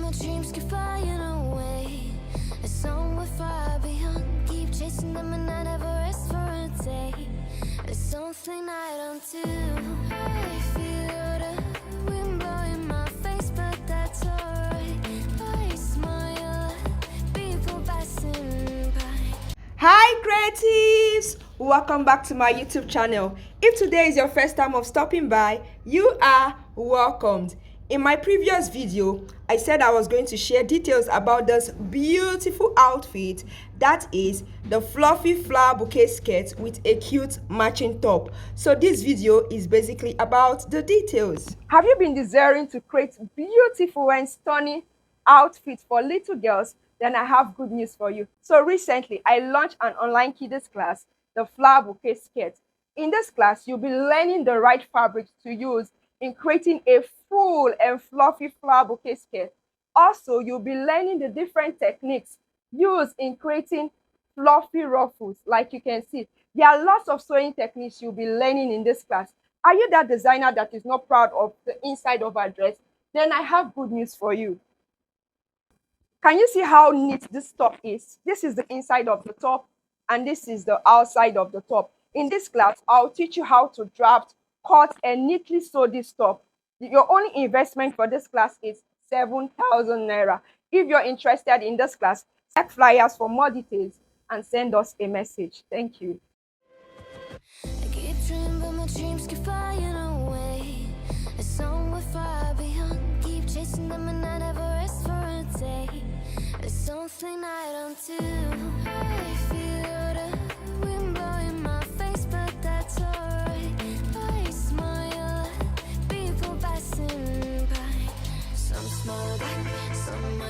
my dreams keep flying away. As somewhere far beyond, keep chasing them and I never rest for a day. There's something I don't do. I feel the wind blowing my face, but that's alright. I smile at people passing by. Hi creatives! Welcome back to my YouTube channel. If today is your first time of stopping by, you are welcomed. In my previous video, I said I was going to share details about this beautiful outfit, that is the fluffy flower bouquet skirt with a cute matching top. So this video is basically about the details. Have you been desiring to create beautiful and stunning outfits for little girls? Then I have good news for you. So recently, I launched an online kiddies class, the flower bouquet skirt. In this class, you'll be learning the right fabrics to use in creating a full and fluffy flower bouquet skirt. Also, you'll be learning the different techniques used in creating fluffy ruffles. Like you can see, there are lots of sewing techniques you'll be learning in this class. Are you that designer that is not proud of the inside of her dress? Then I have good news for you. Can you see how neat this top is? This is the inside of the top and this is the outside of the top. In this class, I'll teach you how to draft, cut, and neatly sew this top. Your only investment for this class is 7,000 naira. If you're interested in this class, check flyers for more details and send us a message. Thank you. I keep dreaming, but my dreams keep flying away. There's somewhere far beyond, keep chasing them and I never rest for a day. There's something I don't do. I feel the wind blowing my face, but that's alright. I smile at people passing by. Some smile back, some might